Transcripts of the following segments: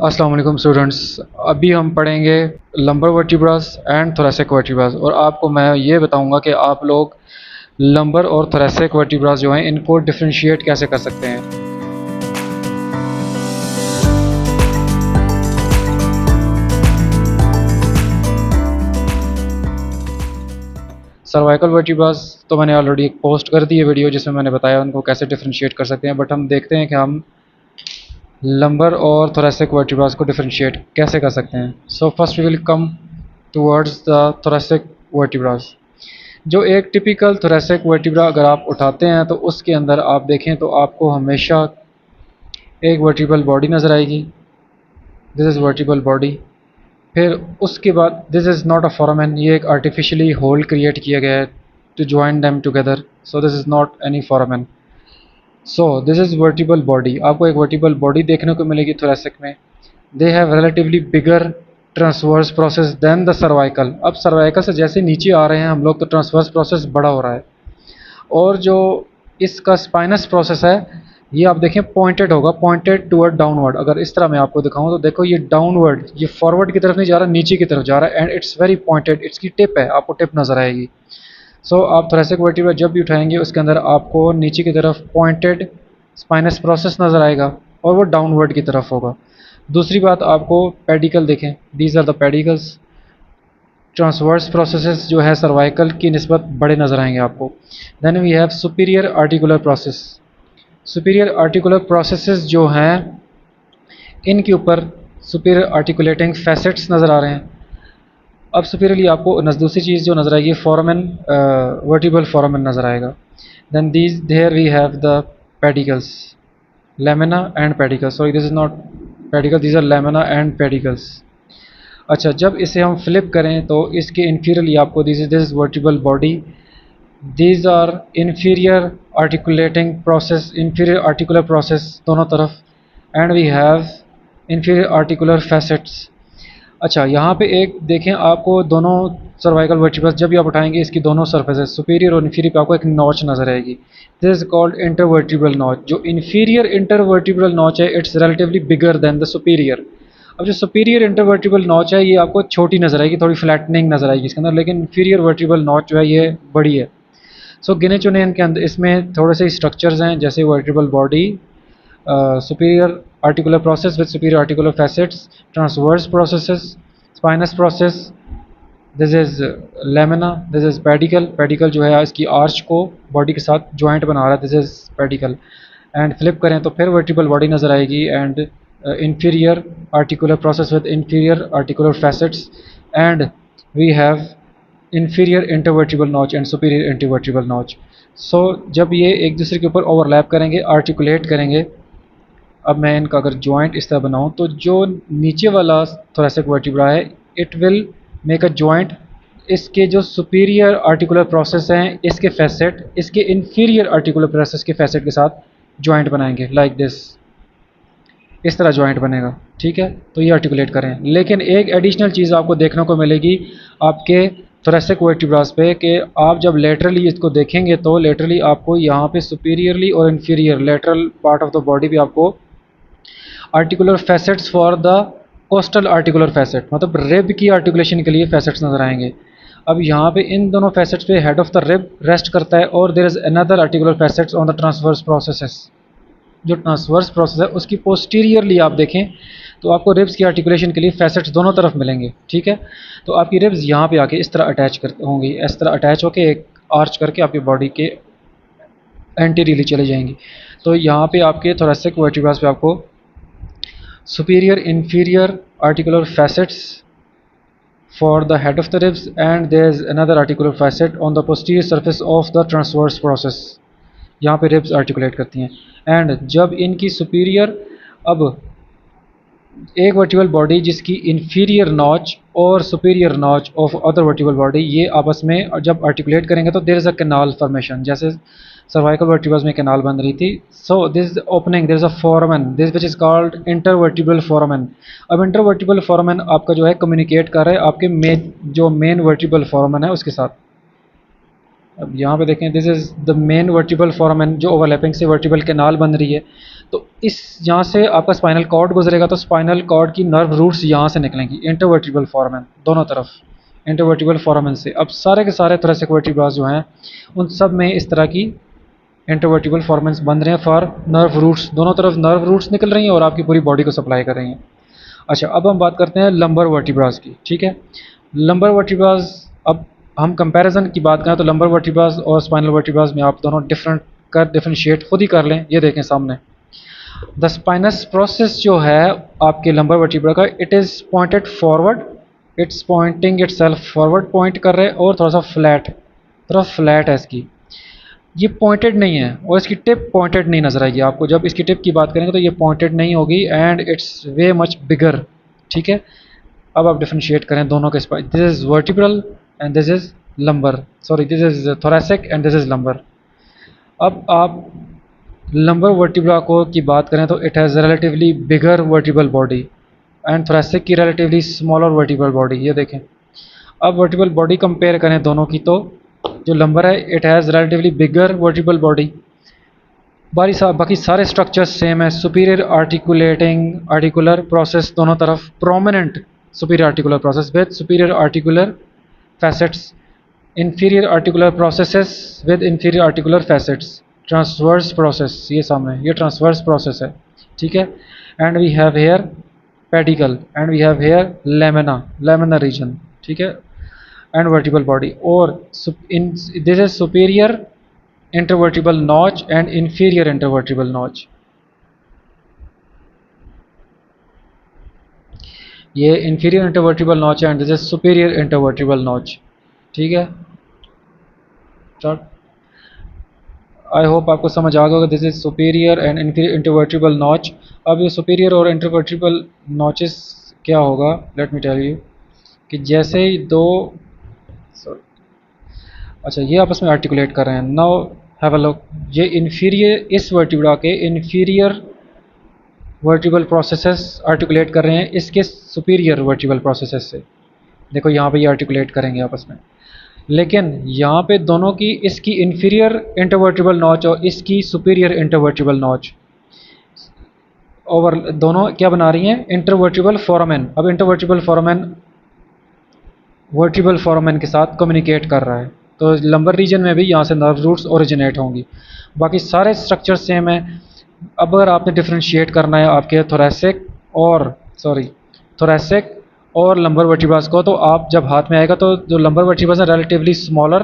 अस्सलाम वालेकुम स्टूडेंट्स। अभी हम पढ़ेंगे lumbar vertebras and thoracic vertebras और आपको मैं ये बताऊंगा कि आप लोग लंबर और थोरेसिक वर्टिब्रास जो हैं इनको डिफरेंशिएट कैसे कर सकते हैं। सर्वाइकल वर्टिब्रास तो मैंने ऑलरेडी एक पोस्ट कर दी है वीडियो जिसमें मैंने बताया उनको कैसे डिफरेंशिएट कर सकते हैं, बट हम देखते हैं कि हम लंबर और थोरेसिक वर्टिब्रास को डिफरेंशिएट कैसे कर सकते हैं। So first we will come towards the thoracic vertebras. जो एक टिपिकल थोरेसिक वर्टिब्रा अगर आप उठाते हैं तो उसके अंदर आप देखें तो आपको हमेशा एक वर्टिब्रल बॉडी नज़र आएगी। This is vertebral body. फिर उसके बाद this is not a foramen, ये एक आर्टिफिशियली होल क्रिएट किया गया है to join them together, so this is not any foramen. So this is vertebral body. आपको एक वर्टिब्रल बॉडी देखने को मिलेगी थोरेसिक में। They have relatively bigger transverse process than the cervical. अब सर्वाइकल से जैसे नीचे आ रहे हैं हम लोग तो ट्रांसवर्स प्रोसेस बड़ा हो रहा है, और जो इसका स्पाइनस प्रोसेस है ये आप देखें पॉइंटेड होगा, पॉइंटेड टुवर्ड डाउनवर्ड। अगर इस तरह मैं आपको दिखाऊं तो देखो ये डाउनवर्ड, ये फॉरवर्ड की तरफ नहीं जा रहा, नीचे की तरफ जा रहा है, एंड इट्स वेरी पॉइंटेड। इसकी टिप है, आपको टिप नज़र आएगी। सो आप थोरेसिक वर्टिब्रा जब भी उठाएंगे उसके अंदर आपको नीचे की तरफ पॉइंटेड स्पाइनस प्रोसेस नज़र आएगा और वो डाउनवर्ड की तरफ होगा। दूसरी बात, आपको पेडिकल देखें, these are the pedicles. Transverse processes जो है सर्वाइकल की निस्बत बड़े नज़र आएंगे आपको। Then we have superior articular process. Superior articular processes जो हैं इनके ऊपर सुपीरियर आर्टिकुलेटिंग फैसेट्स नज़र आ रहे हैं। अब सुपीरियरली आपको दूसरी चीज़ जो नज़र आएगी फोरामेन, वर्टिब्रल फोरामेन नज़र आएगा। Then these there we have the pedicles, lamina and pedicles. Sorry, this is not pedicle, these are lamina and pedicles. अच्छा, जब इसे हम फ्लिप करें तो इसके इन्फीरियरली आपको this is vertebral body, these are inferior articulating process, inferior articular process दोनों तरफ, and we have inferior articular facets. अच्छा, यहाँ पे एक देखें, आपको दोनों सर्वाइकल वर्टिब्रस जब भी आप उठाएंगे इसकी दोनों सरफेसेस सुपीरियर और इन्फीरियर पे आपको एक नॉच नजर आएगी। This is called intervertebral notch. जो इन्फीरियर इंटरवर्टिब्रल नॉच है it's relatively bigger than the superior. अब जो सुपीरियर इंटरवर्टिब्रल नॉच है ये आपको छोटी नजर आएगी, थोड़ी फ्लैटनिंग नजर आएगी इसके अंदर, लेकिन इन्फीरियर वर्टिब्रल नॉच जो है ये बड़ी है। सो गिने चुने इनके अंदर इसमें थोड़े से स्ट्रक्चर्स हैं, जैसे vertebral body, superior articular process with superior articular facets, transverse processes, spinous process, this is lamina, this is pedicle. Pedicle जो है इसकी आर्च को बॉडी के साथ ज्वाइंट बना रहा है, this is pedicle. And flip करें तो फिर वर्टिब्रल बॉडी नजर आएगी, and inferior articular process with inferior articular facets, and we have inferior intervertebral notch and superior intervertebral notch. So जब ये एक दूसरे के ऊपर ओवरलैप करेंगे, आर्टिकुलेट करेंगे, अब मैं इनका अगर जॉइंट इस तरह बनाऊँ तो जो नीचे वाला थोरेसिक वर्टिब्रा है it will make a joint, इसके जो सुपीरियर आर्टिकुलर प्रोसेस हैं इसके फैसेट इसके इन्फीरियर आर्टिकुलर प्रोसेस के फैसेट के साथ जॉइंट बनाएंगे, लाइक दिस, इस तरह जॉइंट बनेगा। ठीक है, तो ये आर्टिकुलेट करें। लेकिन एक एडिशनल चीज़ आपको देखने को मिलेगी आपके थोरेसिक वर्टिब्रास पे कि आप जब लेटरली इसको देखेंगे तो लेटरली आपको यहाँ पे सुपीरियरली और inferior lateral part of the body भी आपको articular facets for the coastal articular facet, मतलब रिब की आर्टिकुलेशन के लिए फैसेट्स नजर आएंगे। अब यहाँ पे इन दोनों फैसेट्स पे head of the rib rest करता है, और there is another articular facets on the transverse processes. जो ट्रांसवर्स प्रोसेस है उसकी पोस्टीरियरली आप देखें तो आपको रिब्स की आर्टिकुलेशन के लिए फैसेट्स दोनों तरफ मिलेंगे। ठीक है, तो आपकी रिब्स यहाँ पे आके इस तरह अटैच कर होंगी, इस तरह अटैच होके एक आर्च करके आपकी बॉडी के एंटीरियरली चली जाएंगी। तो यहाँ पे आपके थोरेसिक वर्टिब्रास पे आपको superior inferior articular facets for the head of the ribs, and there is another articular facet on the posterior surface of the transverse process, यहाँ पे रिब्स आर्टिकुलेट करती हैं। एंड जब इनकी सुपीरियर, अब एक वर्टिब्रल बॉडी जिसकी इन्फीरियर नॉच और superior notch of other vertebral body ये आपस में जब आर्टिकुलेट करेंगे तो there is a canal formation, जैसे सर्वाइकल वर्टिब्रस में कैनाल बन रही थी। So this opening there is a foramen this which is called intervertebral foramen. अब इंटरवर्टिब्रल फोरामेन आपका जो है कम्युनिकेट कर रहा है आपके जो मेन वर्टिब्रल फोरामेन है उसके साथ। अब यहाँ पे देखें, this is the main vertebral foramen जो ओवरलैपिंग से वर्टिबल कैनाल बन रही है। तो इस यहाँ से आपका स्पाइनल कॉर्ड गुजरेगा तो स्पाइनल कॉर्ड की नर्व रूट्स यहाँ से निकलेंगी इंटरवर्टिबल फोरामेन दोनों तरफ, इंटरवर्टिबल फोरामेन से। अब सारे के सारे थोरेसिक वर्टिब्रास जो हैं उन सब में इस तरह की इंटरवर्टिबल फोरामेन्स बन रहे हैं फॉर नर्व रूट्स, दोनों तरफ नर्व रूट्स निकल रही हैं और आपकी पूरी बॉडी को सप्लाई कर रही हैं। अच्छा, अब हम बात करते हैं लंबर वर्टिब्रास की, ठीक है। लंबर वर्टिब्रास, अब हम कंपैरिजन की बात करें तो लंबर वर्टिब्रास और स्पाइनल वर्टिब्रास में आप दोनों डिफरेंशिएट खुद ही कर लें। ये देखें सामने, द स्पाइनस प्रोसेस जो है आपके लंबर वर्टिब्रा का, it is pointed forward, it's pointing itself forward point कर रहे हैं और थोड़ा सा फ्लैट, थोड़ा फ्लैट है इसकी, ये पॉइंटेड नहीं है और इसकी टिप पॉइंटेड नहीं नजर आएगी आपको। जब इसकी टिप की बात करेंगे तो ये पॉइंटेड नहीं होगी and it's way much bigger, ठीक है। अब आप डिफरेंशिएट करें दोनों के spine, this is vertebral and this is lumbar, sorry this is thoracic and this is lumbar. अब आप लंबर वर्टिब्रा को की बात करें तो it has relatively bigger vertebral body and thoracic की रिलेटिवली स्मॉलर वर्टिबल बॉडी। ये देखें, अब वर्टिबल बॉडी कंपेयर करें दोनों की तो जो लंबर है it has relatively bigger vertebral body, बाकी सारे स्ट्रक्चर्स सेम है। सुपीरियर आर्टिकुलेटिंग आर्टिकुलर प्रोसेस दोनों तरफ, prominent superior articular process with superior articular facets, inferior articular processes with inferior articular facets, transverse process, ये सामने ये transverse process है, ठीक है। and we have here pedicle and we have here lamina region, ठीक है, and vertebral body, और in this is superior intervertebral notch and inferior intervertebral notch, ये inferior intervertebral notch है and this is superior intervertebral notch, ठीक है। Start, I hope आपको समझ आ गया होगा। This is superior and intervertebral notch. अब ये सुपीरियर और इंटरवर्टिबल नॉचेस क्या होगा, लेट मी टेल यू कि जैसे ही दो, सॉरी, अच्छा ये आपस में आर्टिकुलेट कर रहे हैं। नाउ हैव अ लुक, ये इन्फीरियर, इस वर्टिब्रा के इन्फीरियर वर्टिबल प्रोसेसेस आर्टिकुलेट कर रहे हैं इसके सुपीरियर वर्टिबल प्रोसेसेस से। देखो यहाँ पे ये आर्टिकुलेट करेंगे आपस में, लेकिन यहाँ पे दोनों की, इसकी इन्फीरियर इंटरवर्टिबल नॉच और इसकी सुपीरियर इंटरवर्टिबल नॉच ओवर दोनों क्या बना रही हैं, इंटरवर्टिबल फोरामेन। अब इंटरवर्टिबल फोरामेन वर्टिबल फोरामेन के साथ कम्युनिकेट कर रहा है, तो लंबर रीजन में भी यहाँ से नर्व रूट्स ओरिजिनेट होंगी। बाकी सारे स्ट्रक्चर सेम है। अब अगर आपने डिफ्रेंशिएट करना है आपके थोरेसिक और लंबर वर्टिब्रास को, तो आप जब हाथ में आएगा तो जो लंबर वर्टिब्रास है relatively smaller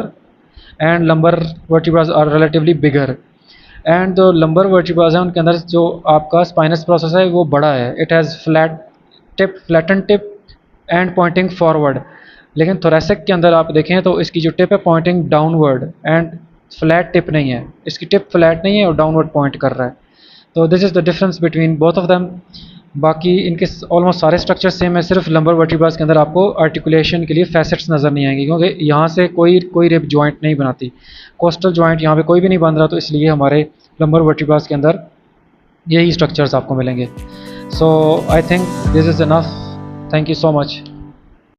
and lumbar vertebras are relatively bigger, and जो लंबर वर्टिब्रास है उनके अंदर जो आपका स्पाइनस प्रोसेस है वो बड़ा है, it has flatten tip and pointing forward. लेकिन थोरेसिक के अंदर आप देखें तो इसकी जो टिप है pointing downward and flat tip नहीं है, इसकी टिप फ्लैट नहीं है और डाउनवर्ड पॉइंट कर रहा है। तो this is the difference between both of them. बाकी इनके ऑलमोस्ट सारे स्ट्रक्चर सेम है, सिर्फ लंबर वर्टिब्रास के अंदर आपको आर्टिकुलेशन के लिए फैसेट्स नज़र नहीं आएंगे क्योंकि यहाँ से कोई रिब जॉइंट नहीं बनाती, कोस्टल जॉइंट यहाँ पे कोई भी नहीं बन रहा, तो इसलिए हमारे लंबर वर्टिब्रास के अंदर यही स्ट्रक्चर्स आपको मिलेंगे। So I think this is enough, thank you so much.